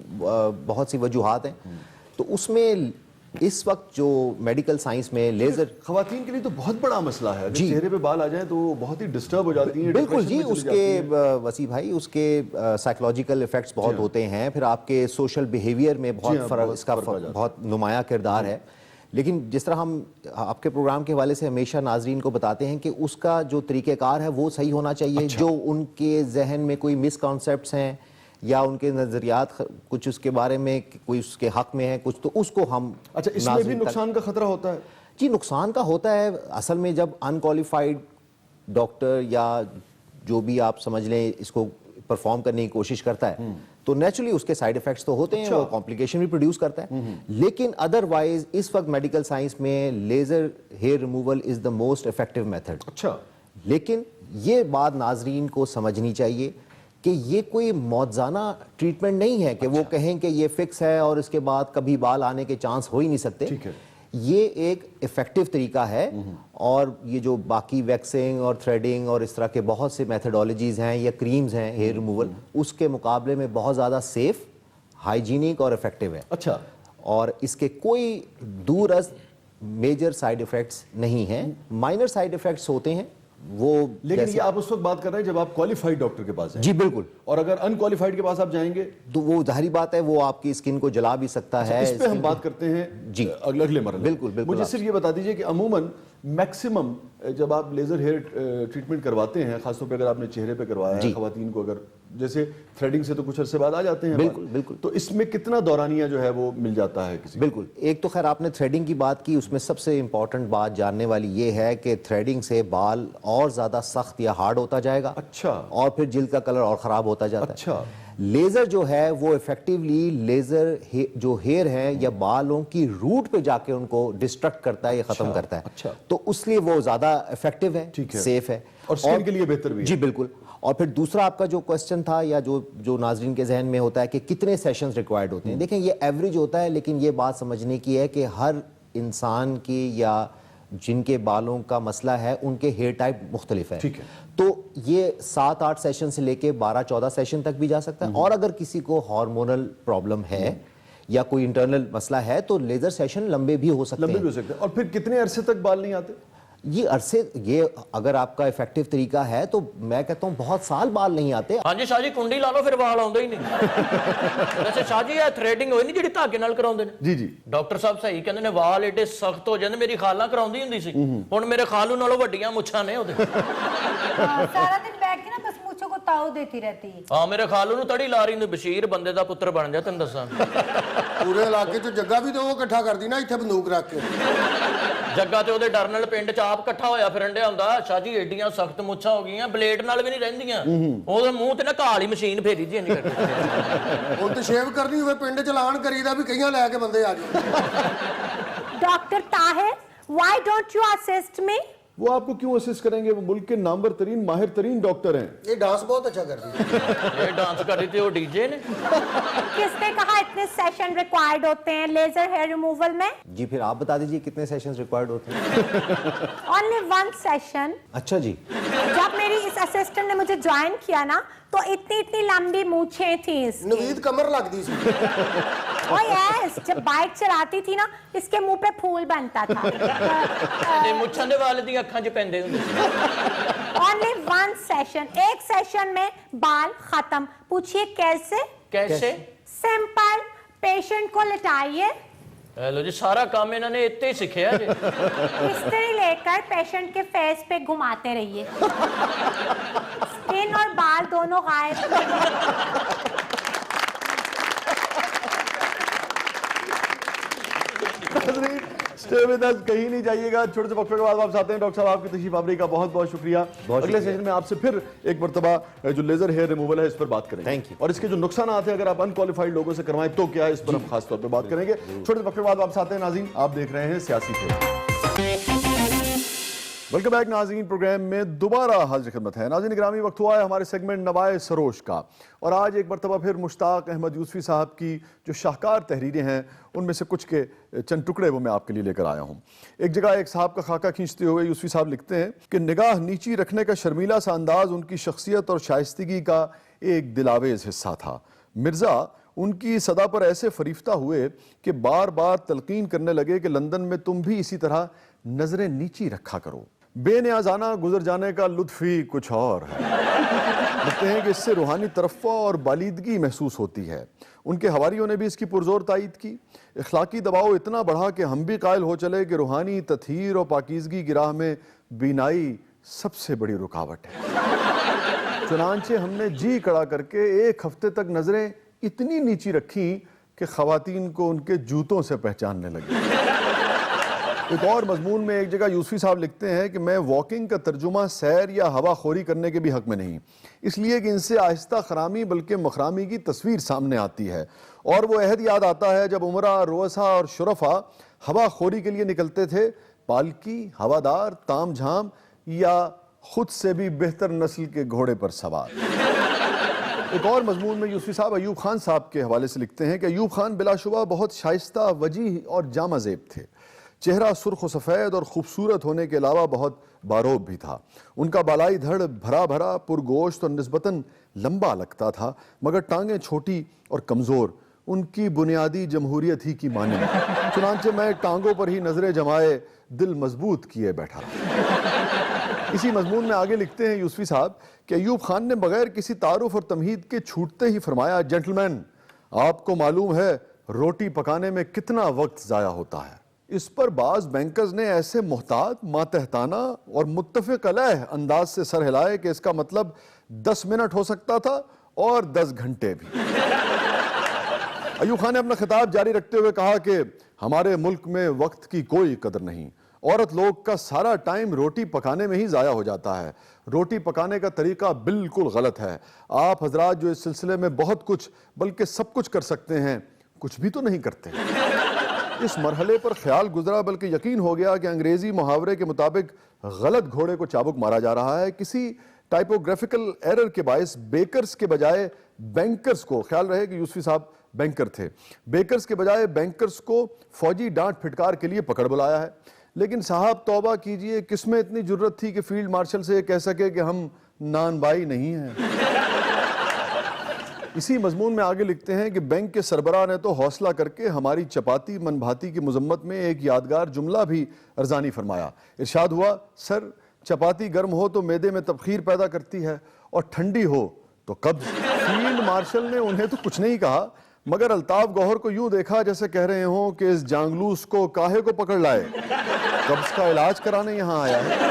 बहुत सी वजूहात हैं। तो उसमें इस वक्त जो मेडिकल साइंस में लेजर खवातीन के लिए तो बहुत बड़ा मसला है, अगर चेहरे पे बाल आ जाए तो वो बहुत ही डिस्टर्ब हो जाती हैं। बिल्कुल जी, उसके वसी भाई उसके साइकोलॉजिकल इफेक्ट्स बहुत होते हैं, फिर आपके सोशल बिहेवियर में बहुत फर्क, इसका बहुत नुमाया किरदार है। लेकिन जिस तरह हम आपके प्रोग्राम के हवाले से हमेशा नाजरीन को बताते हैं कि उसका जो तरीक़ेकार है वो सही होना चाहिए। जो उनके जहन में कोई मिसकॉन्सेप्ट्स हैं या उनके नज़रियात कुछ उसके बारे में कोई उसके हक में है कुछ, तो उसको हम अच्छा, इसमें भी नुकसान का खतरा होता है? जी, नुकसान का होता है। असल में जब अनक्वालिफाइड डॉक्टर या जो भी आप समझ लें इसको परफॉर्म करने की कोशिश करता है तो नेचुरली उसके साइड इफेक्ट्स तो होते हैं, वो कॉम्प्लिकेशन भी प्रोड्यूस करता है। लेकिन अदरवाइज इस वक्त मेडिकल साइंस में laser hair removal is the most effective method. अच्छा, लेकिन ये बात नाजरीन को समझनी चाहिए कि ये कोई मौजाना ट्रीटमेंट नहीं है कि वो कहें कि ये फिक्स है और इसके बाद कभी बाल आने के चांस हो ही नहीं सकते। ठीक है, ये एक इफेक्टिव तरीका है। और ये जो बाकी वैक्सिंग और थ्रेडिंग और इस तरह के बहुत से मेथडोलॉजीज हैं या क्रीम्स हैं हेयर रिमूवल, उसके मुकाबले में बहुत ज़्यादा सेफ, हाइजीनिक और इफेक्टिव है। अच्छा, और इसके कोई दूरअज़ मेजर साइड इफ़ेक्ट्स नहीं हैं। माइनर साइड इफ़ेक्ट्स होते हैं वो, लेकिन ये आप उस वक्त बात कर रहे हैं जब आप क्वालिफाइड डॉक्टर के पास हैं। जी बिल्कुल। और अगर अनक्वालिफाइड के पास आप जाएंगे तो वो जाहिर बात है वो आपकी स्किन को जला भी सकता है। इस पे हम बात करते हैं जी अगले मरहले। बिल्कुल बिल्कुल। मुझे सिर्फ ये बता दीजिए कि अमूमन मैक्सिमम जब आप लेजर हेयर ट्रीटमेंट करवाते हैं, खासतौर पे अगर आपने चेहरे पे करवाया है, खवातीन को अगर जैसे थ्रेडिंग से तो कुछ अरसे बाद आ जाते हैं। बिल्कुल बिल्कुल। तो इसमें कितना दौरानिया जो है वो मिल जाता है किसी? बिल्कुल। एक तो खैर आपने थ्रेडिंग की बात की, उसमें सबसे इंपॉर्टेंट बात जानने वाली ये है कि थ्रेडिंग से बाल और ज्यादा सख्त या हार्ड होता जाएगा। अच्छा। और फिर जिल्द का कलर और खराब होता जाता है। अच्छा। लेजर जो है वो इफेक्टिवली लेजर जो हेयर है या बालों की रूट पे जाके उनको डिस्ट्रक्ट करता है या खत्म करता है। अच्छा। तो उसलिए वो ज्यादा इफेक्टिव है, सेफ है और स्किन के लिए बेहतर भी है। जी बिल्कुल। और फिर दूसरा आपका जो क्वेश्चन था या जो नाजरीन के जहन में होता है कि कितने सेशंस रिक्वायर्ड होते हैं, देखें ये एवरेज होता है, लेकिन ये बात समझने की है कि हर इंसान की या जिनके बालों का मसला है उनके हेयर टाइप मुख्तलिफ है। ठीक है। तो ये 7-8 सेशन से लेके 12-14 सेशन तक भी जा सकता है। और अगर किसी को हार्मोनल प्रॉब्लम है या कोई इंटरनल मसला है तो लेजर सेशन लंबे भी हो सकते हैं। और फिर कितने अरसे तक बाल नहीं आते? ये अरसे, ये अगर आपका इफेक्टिव तरीका है तो मैं कहता हूँ बहुत साल बाल नहीं आते। हाँ जी शाह जी, कुंडी ला लो फिर बाल आउंदे ही नहीं। वैसे शाह जी, थ्रेडिंग होई नहीं ਜਿਹੜੀ ਧਾਗੇ ਨਾਲ ਕਰਾਉਂਦੇ ਨੇ? ਜੀ ਜੀ। ਡਾਕਟਰ ਸਾਹਿਬ ਸਹੀ ਕਹਿੰਦੇ ਨੇ, ਵਾਲ ਏਡੇ ਸਖਤ ਹੋ ਜਾਂਦੇ। ਮੇਰੀ ਖਾਲਾਂ ਕਰਾਉਂਦੀ ਹੁੰਦੀ ਸੀ, ਹੁਣ ਮੇਰੇ ਖਾਲੂ ਨਾਲੋਂ ਵੱਡੀਆਂ ਮੁੱਛਾਂ ਨੇ ਉਹਦੇ। सारा दिन बैठ के ना बस मूंछों को ताव देती रहती है। ਹਾਂ ਮੇਰੇ ਖਾਲੂ ਨੂੰ ਤੜੀ ਲਾ ਰਹੀ ਨੂੰ, ਬਸ਼ੀਰ ਬੰਦੇ ਦਾ ਪੁੱਤਰ ਬਣ ਜਾ, ਤੈਨੂੰ ਦੱਸਾਂ। ਪੂਰੇ ਇਲਾਕੇ 'ਚ ਜੱਗਾ ਵੀ ਤਾਂ ਉਹ ਇਕੱਠਾ ਕਰਦੀ ਨਾ ਇੱਥੇ ਬੰਦੂਕ ਰੱਖ ਕੇ। ਜੱਗਾ ਤੇ ਉਹਦੇ ਡਰ ਨਾਲ ਪਿੰਡ 'ਚ ਆਪ ਇਕੱਠਾ ਹੋਇਆ ਫਿਰਨ ਡਿਆ ਹੁੰਦਾ। ਸ਼ਾਹ ਜੀ ਏਡੀਆਂ ਸਖਤ ਮੁੱਛਾਂ ਹੋ ਗਈਆਂ, ਬਲੇਡ ਨਾਲ ਵੀ ਨਹੀਂ ਰਹਿੰਦੀਆਂ। ਉਹਦੇ ਮੂੰਹ ਤੇ ਨਾ ਕਾਲੀ ਮਸ਼ੀਨ ਫੇਰੀ ਜੀ ਇੰਜ ਕਰਕੇ। ਹੁਣ ਤੇ ਸ਼ੇਵ ਕਰਨੀ ਹੋਵੇ ਪਿੰਡ 'ਚ ਐਲਾਨ ਕਰੀਦਾ ਵੀ ਕਈਆਂ ਲੈ ਕੇ ਬੰਦੇ ਆ ਜਾਓ। Doctor Tahir, why don't you assist me? वो आपको क्यों असिस्ट करेंगे? वो मुल्क के नामवर तरीन माहिर तरीन डॉक्टर हैं। ये डांस बहुत अच्छा करती है। ये डांस कर रही थी वो डीजे ने। किसने कहा इतने सेशन रिक्वायर्ड होते हैं लेजर हेयर रिमूवल में? जी फिर आप बता दीजिए कितने सेशंस रिक्वायर्ड होते हैं? Only 1 session. अच्छा जी। जब मेरी इस असिस्टेंट ने मुझे ज्वाइन किया ना तो इतनी लंबी मूछें थी इसकी। नवीद कमर लगती सी। ओह यस, जब बाइक चलाती थी ना इसके मुंह पे फूल बनता था। ते मुच्छां दे वाल दी अखां 'च पैंदे हुंदे। ओनली 1 सेशन, एक सेशन में बाल खत्म। पूछिए कैसे? कैसे? सिंपल, पेशेंट को लिटाइए, लो जी सारा काम इन्होंने इतने ही सीखे है। इस्त्री लेकर पेशेंट के फेस पे घुमाते रहिए, स्किन और बाल दोनों गायब। स्टे विद अस, कहीं नहीं जाइएगा। छोटे से वक्फे के बाद वापस आते हैं। डॉक्टर साहब आपकी तशरीफ आवरी का बहुत बहुत शुक्रिया। अगले सेशन में आपसे फिर एक मरतबा जो लेजर हेयर रिमूवल है इस पर बात करेंगे। Thank you. और इसके जो नुकसान हैं अगर आप अनक्वालिफाइड लोगों से करवाएं तो क्या है, इस पर हम खास तौर पर बात करेंगे। छोटे से वक्फे के बाद वापस आते हैं। नाज़रीन आप देख रहे हैं सियासी थे। वेलकम बैक नाज़रीन, प्रोग्राम में दोबारा हाजिर खिदमत है। नाज़रीन ग्रामी, वक्त हुआ है हमारे सेगमेंट नवाए सरोश का, और आज एक मरतबा फिर मुश्ताक अहमद यूसुफी साहब की जो शाहकार तहरीरें हैं उनमें से कुछ के चंद टुकड़े वो मैं आपके लिए लेकर आया हूँ। एक जगह एक साहब का खाका खींचते हुए यूसुफी साहब लिखते हैं कि निगाह नीची रखने का शर्मीला सा अंदाज उनकी शख्सियत और शाइस्तगी का एक दिलावेज हिस्सा था। मिर्ज़ा ان کی صدا پر ایسے فریفتہ ہوئے کہ بار بار تلقین کرنے لگے کہ لندن میں تم بھی اسی طرح نظریں نیچی رکھا کرو. بے نیازانہ گزر جانے کا لطف ہی کچھ اور ہے. لگتے ہیں کہ اس سے روحانی ترفع اور بالیدگی محسوس ہوتی ہے. ان کے حواریوں نے بھی اس کی پرزور تائید کی. اخلاقی دباؤ اتنا بڑھا کہ ہم بھی قائل ہو چلے کہ روحانی تطہیر اور پاکیزگی کی راہ میں بینائی سب سے بڑی رکاوٹ ہے. چنانچہ ہم نے جی کڑا کر کے ایک ہفتے تک نظریں اتنی نیچی رکھیں کہ خواتین کو ان کے جوتوں سے پہچاننے لگی. ایک اور مضمون میں ایک جگہ یوسفی صاحب لکھتے ہیں کہ میں واکنگ کا ترجمہ سیر یا ہوا خوری کرنے کے بھی حق میں نہیں، اس لیے کہ ان سے آہستہ خرامی بلکہ مخرامی کی تصویر سامنے آتی ہے. اور وہ عہد یاد آتا ہے جب عمرہ، رؤسا اور شرفا ہوا خوری کے لیے نکلتے تھے، پالکی، ہوادار، تام جھام یا خود سے بھی بہتر نسل کے گھوڑے پر سوار. ایک اور مضمون میں یوسفی صاحب ایوب خان صاحب کے حوالے سے لکھتے ہیں کہ ایوب خان بلا شبہ بہت شائستہ، وجیح اور جامع زیب تھے. چہرہ سرخ و سفید اور خوبصورت ہونے کے علاوہ بہت باروب بھی تھا. ان کا بالائی دھڑ بھرا بھرا، پرگوشت اور نسبتاً لمبا لگتا تھا، مگر ٹانگیں چھوٹی اور کمزور، ان کی بنیادی جمہوریت ہی کی مانند. چنانچہ میں ٹانگوں پر ہی نظریں جمائے دل مضبوط کیے بیٹھا. اسی مضمون میں آگے لکھتے ہیں یوسفی صاحب کہ ایوب خان نے بغیر کسی تعارف اور تمہید کے چھوٹتے ہی فرمایا، جنٹلمین، آپ کو معلوم ہے روٹی پکانے میں کتنا وقت ضائع ہوتا ہے. اس پر بعض بینکرز نے ایسے محتاط، ماتحتانہ اور متفق علیہ انداز سے سر ہلائے کہ اس کا مطلب 10 منٹ ہو سکتا تھا اور 10 گھنٹے بھی. ایوب خان نے اپنا خطاب جاری رکھتے ہوئے کہا کہ ہمارے ملک میں وقت کی کوئی قدر نہیں. عورت لوگ کا سارا ٹائم روٹی پکانے میں ہی ضائع ہو جاتا ہے. روٹی پکانے کا طریقہ بالکل غلط ہے. آپ حضرات جو اس سلسلے میں بہت کچھ بلکہ سب کچھ کر سکتے ہیں، کچھ بھی تو نہیں کرتے. اس مرحلے پر خیال گزرا بلکہ یقین ہو گیا کہ انگریزی محاورے کے مطابق غلط گھوڑے کو چابک مارا جا رہا ہے. کسی ٹائپوگرافیکل ایرر کے باعث بیکرز کے بجائے بینکرز کو، خیال رہے کہ یوسفی صاحب بینکر تھے، بیکرز کے بجائے بینکرز کو فوجی ڈانٹ پھٹکار کے لیے پکڑ بلایا ہے. لیکن صاحب توبہ کیجئے، کس میں اتنی جرت تھی کہ فیلڈ مارشل سے یہ کہہ سکے کہ ہم نان بائی نہیں ہیں. اسی مضمون میں آگے لکھتے ہیں کہ بینک کے سربراہ نے تو حوصلہ کر کے ہماری چپاتی من بھاتی کی مذمت میں ایک یادگار جملہ بھی ارزانی فرمایا. ارشاد ہوا، سر چپاتی گرم ہو تو معدے میں تبخیر پیدا کرتی ہے اور ٹھنڈی ہو تو قبض. فیلڈ مارشل نے انہیں تو کچھ نہیں کہا، مگر الطاف گوہر کو یوں دیکھا جیسے کہہ رہے ہوں کہ اس جانگلوس کو کاہے کو پکڑ لائے، قبض کا علاج کرانے یہاں آیا ہے.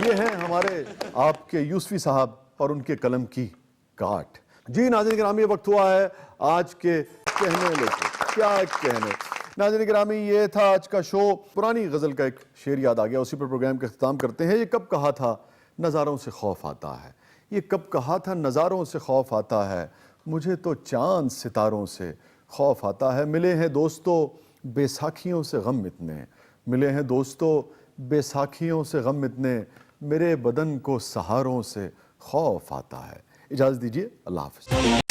یہ ہیں ہمارے آپ کے یوسفی صاحب اور ان کے قلم کی کاٹ. جی ناظرین گرامی، وقت ہوا ہے آج کے کہنے لگے. کیا کہنے ناظرین گرامی، یہ تھا آج کا شو. پرانی غزل کا ایک شعر یاد آ گیا، اسی پر پروگرام کا اختتام کرتے ہیں. یہ کب کہا تھا نظاروں سے خوف آتا ہے، یہ کب کہا تھا نظاروں سے خوف آتا ہے، مجھے تو چاند ستاروں سے خوف آتا ہے. ملے ہیں دوستو بے ساکھیوں سے غم اتنے، ملے ہیں دوستو بے ساکھیوں سے غم اتنے، میرے بدن کو سہاروں سے خوف آتا ہے. اجازت دیجیے، اللہ حافظ.